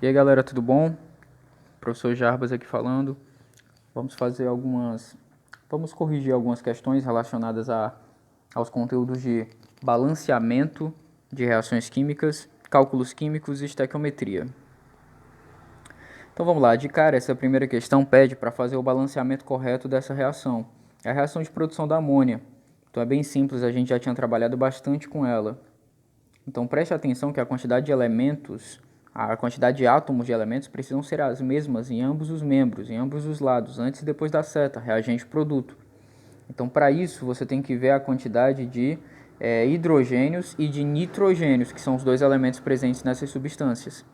E aí galera, tudo bom? Professor Jarbas aqui falando. Vamos corrigir algumas questões relacionadas aos conteúdos de balanceamento de reações químicas, cálculos químicos e estequiometria. Então vamos lá, de cara, essa primeira questão pede para fazer o balanceamento correto dessa reação. É a reação de produção da amônia. Então é bem simples, a gente já tinha trabalhado bastante com ela. Então preste atenção que a quantidade de átomos de elementos precisam ser as mesmas em ambos os membros, em ambos os lados, antes e depois da seta, reagente-produto. Então para isso você tem que ver a quantidade de hidrogênios e de nitrogênios, que são os dois elementos presentes nessas substâncias.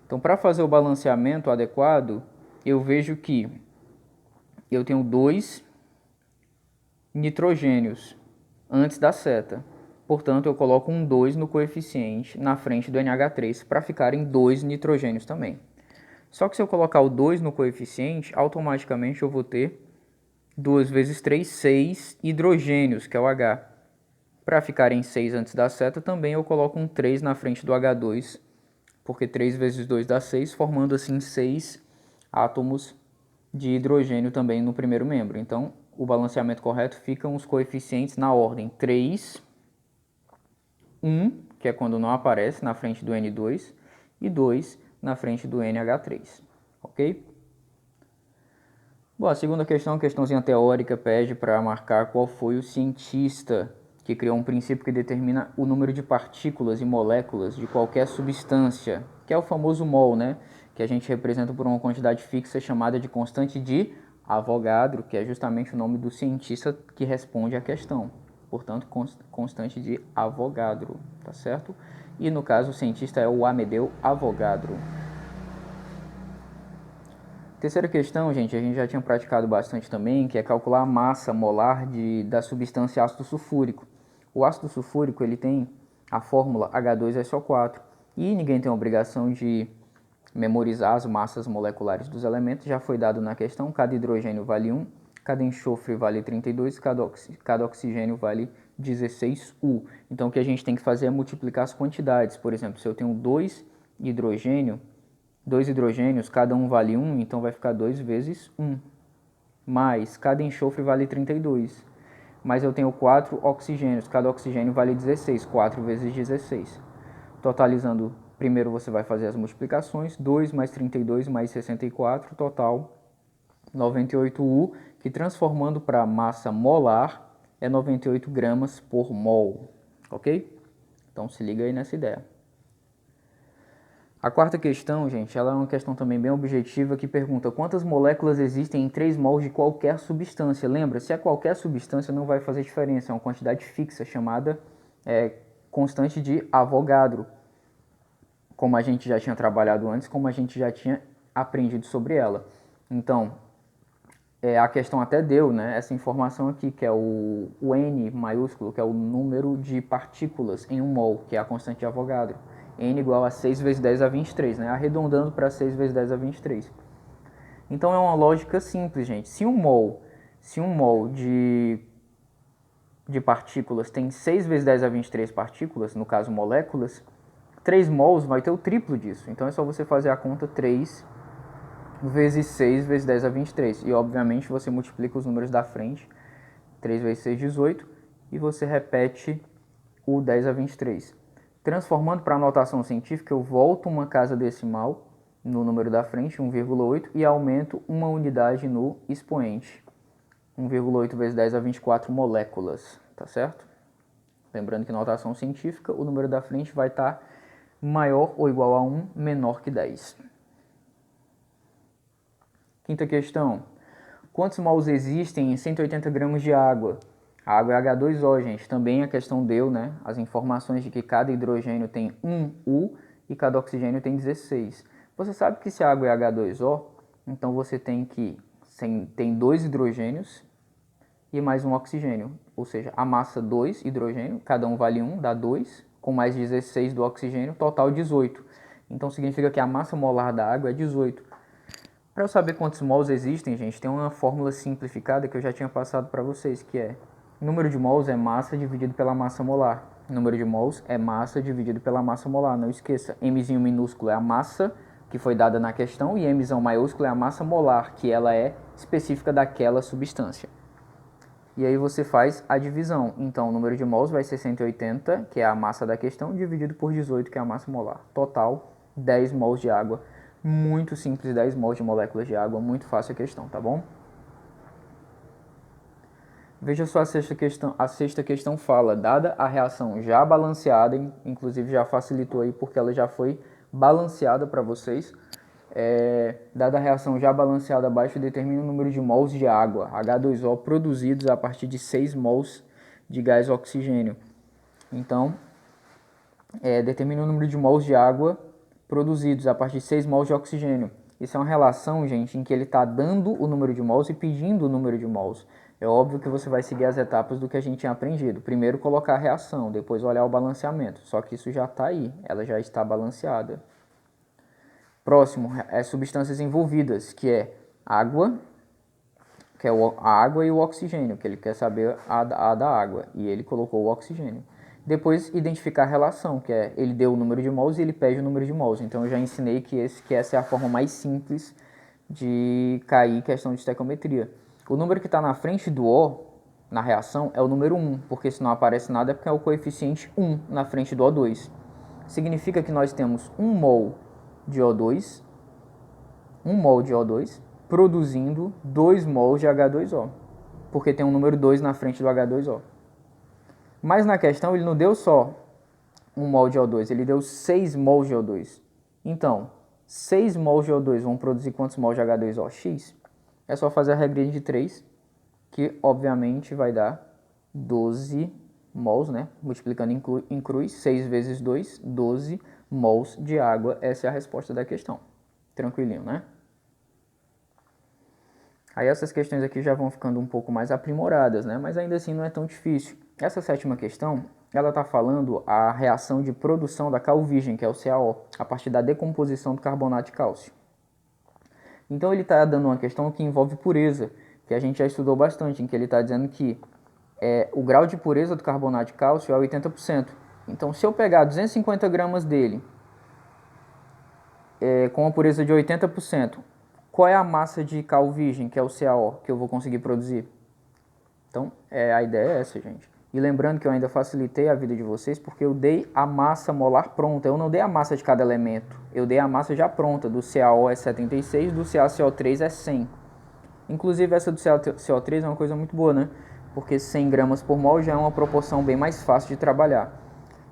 Então para fazer o balanceamento adequado, eu vejo que eu tenho 2 nitrogênios antes da seta. Portanto, eu coloco um 2 no coeficiente na frente do NH3 para ficarem 2 nitrogênios também. Só que se eu colocar o 2 no coeficiente, automaticamente eu vou ter 2 vezes 3, 6 hidrogênios, que é o H. Para ficarem 6 antes da seta, também eu coloco um 3 na frente do H2, porque 3 vezes 2 dá 6, formando assim 6 átomos de hidrogênio também no primeiro membro. Então, o balanceamento correto ficam os coeficientes na ordem 3, 1, que é quando não aparece na frente do N2, e 2 na frente do NH3, ok? Bom, a segunda questão, questãozinha teórica, pede para marcar qual foi o cientista que criou um princípio que determina o número de partículas e moléculas de qualquer substância, que é o famoso mol, né? Que a gente representa por uma quantidade fixa chamada de constante de Avogadro, que é justamente o nome do cientista que responde à questão. Portanto, constante de Avogadro, tá certo? E no caso, o cientista é o Amedeo Avogadro. Terceira questão, gente, a gente já tinha praticado bastante também, que é calcular a massa molar da substância ácido sulfúrico. O ácido sulfúrico ele tem a fórmula H2SO4 e ninguém tem a obrigação de memorizar as massas moleculares dos elementos, já foi dado na questão, cada hidrogênio vale 1, cada enxofre vale 32, cada oxigênio vale 16U. Então o que a gente tem que fazer é multiplicar as quantidades. Por exemplo, se eu tenho 2 hidrogênios, cada um vale 1, então vai ficar 2 vezes 1. Mais, cada enxofre vale 32. Mas eu tenho 4 oxigênios, cada oxigênio vale 16, 4 vezes 16. Totalizando, primeiro você vai fazer as multiplicações, 2 mais 32 mais 64, total 98U, que transformando para massa molar é 98 gramas por mol, ok? Então se liga aí nessa ideia. A quarta questão, gente, ela é uma questão também bem objetiva que pergunta quantas moléculas existem em 3 mols de qualquer substância. Lembra, se é qualquer substância não vai fazer diferença, é uma quantidade fixa chamada constante de Avogadro. Como a gente já tinha trabalhado antes, como a gente já tinha aprendido sobre ela. Então, a questão até deu, né, essa informação aqui, que é o N maiúsculo, que é o número de partículas em 1 mol, que é a constante de Avogadro. N igual a 6 vezes 10 a 23, né? Arredondando para 6 vezes 10 a 23. Então é uma lógica simples, gente. Se um mol de partículas tem 6 vezes 10 a 23 partículas, no caso moléculas, 3 mols vai ter o triplo disso. Então é só você fazer a conta 3 vezes 6 vezes 10 a 23. E obviamente você multiplica os números da frente. 3 vezes 6, 18. E você repete o 10 a 23. Transformando para a notação científica, eu volto uma casa decimal no número da frente, 1,8, e aumento uma unidade no expoente. 1,8 vezes 10 a 24 moléculas, tá certo? Lembrando que na notação científica, o número da frente vai estar maior ou igual a 1, menor que 10. Quinta questão. Quantos mols existem em 180 gramas de água? A água é H2O, gente. Também a questão deu, né? As informações de que cada hidrogênio tem 1 U e cada oxigênio tem 16. Você sabe que se a água é H2O, então você tem 2 hidrogênios e mais um oxigênio. Ou seja, a massa 2 hidrogênio, cada um vale 1, dá 2, com mais 16 do oxigênio, total 18. Então significa que a massa molar da água é 18. Para eu saber quantos mols existem, gente, tem uma fórmula simplificada que eu já tinha passado para vocês, que é número de mols é massa dividido pela massa molar. Número de mols é massa dividido pela massa molar. Não esqueça, Mzinho minúsculo é a massa que foi dada na questão e Mzão maiúsculo é a massa molar, que ela é específica daquela substância. E aí você faz a divisão. Então, o número de mols vai ser 180, que é a massa da questão, dividido por 18, que é a massa molar. Total, 10 mols de água. Muito simples, 10 mols de moléculas de água. Muito fácil a questão, tá bom? Veja só a sexta questão. A sexta questão fala, dada a reação já balanceada, inclusive já facilitou aí porque ela já foi balanceada para vocês. Dada a reação já balanceada abaixo, determina o número de mols de água, H2O, produzidos a partir de 6 mols de gás oxigênio. Então, determina o número de mols de água produzidos a partir de 6 mols de oxigênio. Isso é uma relação, gente, em que ele está dando o número de mols e pedindo o número de mols. É óbvio que você vai seguir as etapas do que a gente tinha aprendido. Primeiro colocar a reação, depois olhar o balanceamento. Só que isso já está aí, ela já está balanceada. Próximo é substâncias envolvidas, que é água, que é a água e o oxigênio, que ele quer saber a da água, e ele colocou o oxigênio. Depois, identificar a relação, que é ele deu o número de mols e ele pede o número de mols. Então, eu já ensinei que essa é a forma mais simples de cair questão de estequiometria. O número que está na frente do O, na reação, é o número 1, porque se não aparece nada é porque é o coeficiente 1 na frente do O2. Significa que nós temos 1 mol de O2, 1 mol de O2, produzindo 2 mols de H2O, porque tem um número 2 na frente do H2O. Mas na questão ele não deu só 1 mol de O2, ele deu 6 mols de O2. Então, 6 mols de O2 vão produzir quantos mols de H2O? X. É só fazer a regrinha de 3, que obviamente vai dar 12 mols, né? Multiplicando em cruz, 6 vezes 2, 12 mols de água. Essa é a resposta da questão. Tranquilinho, né? Aí essas questões aqui já vão ficando um pouco mais aprimoradas, né? Mas ainda assim não é tão difícil. Essa sétima questão, ela está falando a reação de produção da cal virgem, que é o CaO, a partir da decomposição do carbonato de cálcio. Então ele está dando uma questão que envolve pureza, que a gente já estudou bastante, em que ele está dizendo que o grau de pureza do carbonato de cálcio é 80%. Então se eu pegar 250 gramas dele com uma pureza de 80%, qual é a massa de cal virgem, que é o CaO, que eu vou conseguir produzir? Então, a ideia é essa, gente. E lembrando que eu ainda facilitei a vida de vocês porque eu dei a massa molar pronta. Eu não dei a massa de cada elemento. Eu dei a massa já pronta. Do CaO é 76, do CaCO3 é 100. Inclusive, essa do CaCO3 é uma coisa muito boa, né? Porque 100 gramas por mol já é uma proporção bem mais fácil de trabalhar.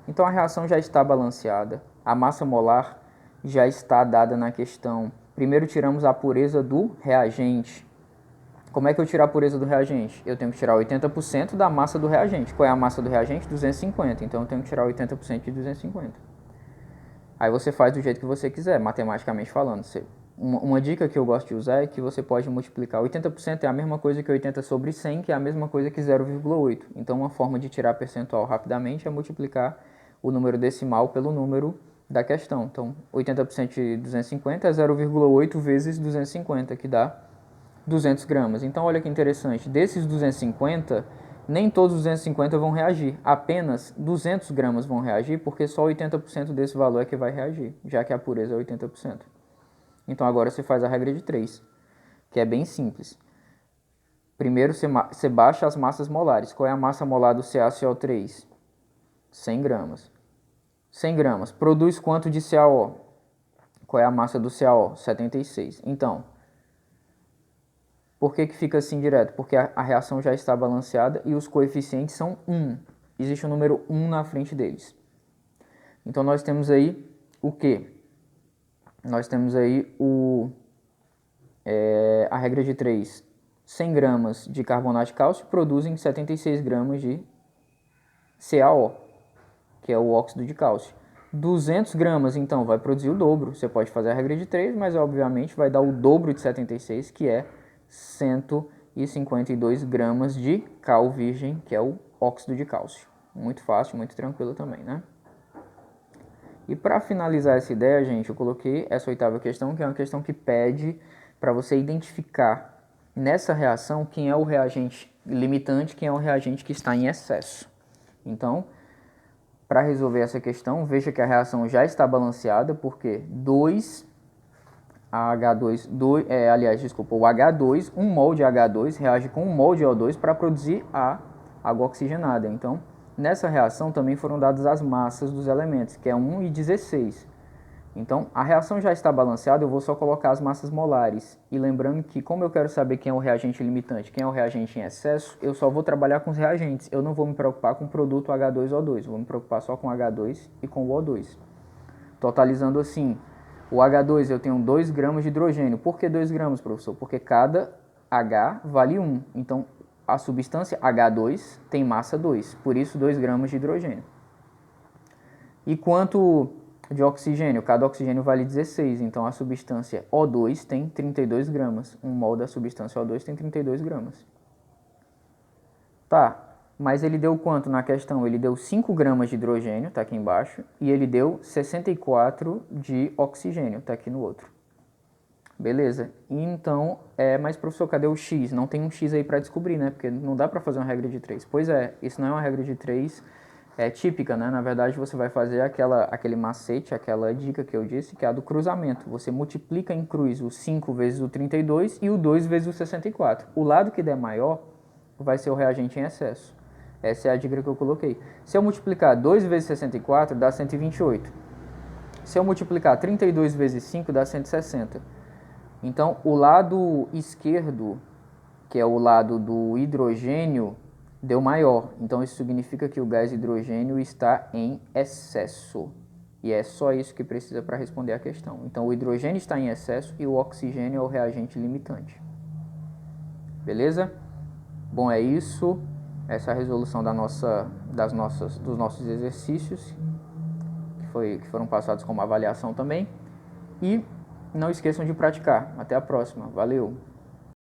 Então, a reação já está balanceada. A massa molar já está dada na questão. Primeiro, tiramos a pureza do reagente. Como é que eu tiro a pureza do reagente? Eu tenho que tirar 80% da massa do reagente. Qual é a massa do reagente? 250. Então eu tenho que tirar 80% de 250. Aí você faz do jeito que você quiser, matematicamente falando. Uma dica que eu gosto de usar é que você pode multiplicar 80% é a mesma coisa que 80 sobre 100, que é a mesma coisa que 0,8. Então uma forma de tirar percentual rapidamente é multiplicar o número decimal pelo número da questão. Então 80% de 250 é 0,8 vezes 250, que dá 200 gramas. Então, olha que interessante. Desses 250, nem todos os 250 vão reagir. Apenas 200 gramas vão reagir, porque só 80% desse valor é que vai reagir, já que a pureza é 80%. Então, agora você faz a regra de 3, que é bem simples. Primeiro, você baixa as massas molares. Qual é a massa molar do CaCO3? 100 gramas. 100 gramas. Produz quanto de CaO? Qual é a massa do CaO? 76. Então, por que fica assim direto? Porque a reação já está balanceada e os coeficientes são 1. Existe um número 1 na frente deles. Então, nós temos aí o quê? Nós temos aí a regra de 3. 100 gramas de carbonato de cálcio produzem 76 gramas de CaO, que é o óxido de cálcio. 200 gramas, então, vai produzir o dobro. Você pode fazer a regra de 3, mas, obviamente, vai dar o dobro de 76, que é 152 gramas de cal virgem, que é o óxido de cálcio. Muito fácil, muito tranquilo também, né? E para finalizar essa ideia, gente, eu coloquei essa oitava questão, que é uma questão que pede para você identificar nessa reação quem é o reagente limitante, quem é o reagente que está em excesso. Então, para resolver essa questão, veja que a reação já está balanceada, porque 2 H2, o H2, 1 mol de H2 reage com 1 mol de O2 para produzir a água oxigenada. Então, nessa reação também foram dadas as massas dos elementos, que é 1 e 16. Então, a reação já está balanceada, eu vou só colocar as massas molares. E lembrando que, como eu quero saber quem é o reagente limitante, quem é o reagente em excesso, eu só vou trabalhar com os reagentes. Eu não vou me preocupar com o produto H2O2, vou me preocupar só com H2 e com o O2. Totalizando assim, o H2 eu tenho 2 gramas de hidrogênio. Por que 2 gramas, professor? Porque cada H vale 1. Então, a substância H2 tem massa 2, por isso 2 gramas de hidrogênio. E quanto de oxigênio? Cada oxigênio vale 16, então a substância O2 tem 32 gramas. 1 mol da substância O2 tem 32 gramas. Tá, mas ele deu quanto na questão? Ele deu 5 gramas de hidrogênio, tá aqui embaixo, e ele deu 64 de oxigênio, tá aqui no outro. Beleza, então, mas professor, cadê o X? Não tem um X aí para descobrir, né? Porque não dá para fazer uma regra de 3. Pois é, isso não é uma regra de 3 típica, né? Na verdade, você vai fazer aquele macete, aquela dica que eu disse, que é a do cruzamento. Você multiplica em cruz o 5 vezes o 32 e o 2 vezes o 64. O lado que der maior vai ser o reagente em excesso. Essa é a dica que eu coloquei. Se eu multiplicar 2 vezes 64, dá 128. Se eu multiplicar 32 vezes 5, dá 160. Então, o lado esquerdo, que é o lado do hidrogênio, deu maior. Então, isso significa que o gás hidrogênio está em excesso. E é só isso que precisa para responder a questão. Então, o hidrogênio está em excesso e o oxigênio é o reagente limitante. Beleza? Bom, é isso. Essa é a resolução dos nossos exercícios, que foram passados como avaliação também. E não esqueçam de praticar. Até a próxima. Valeu!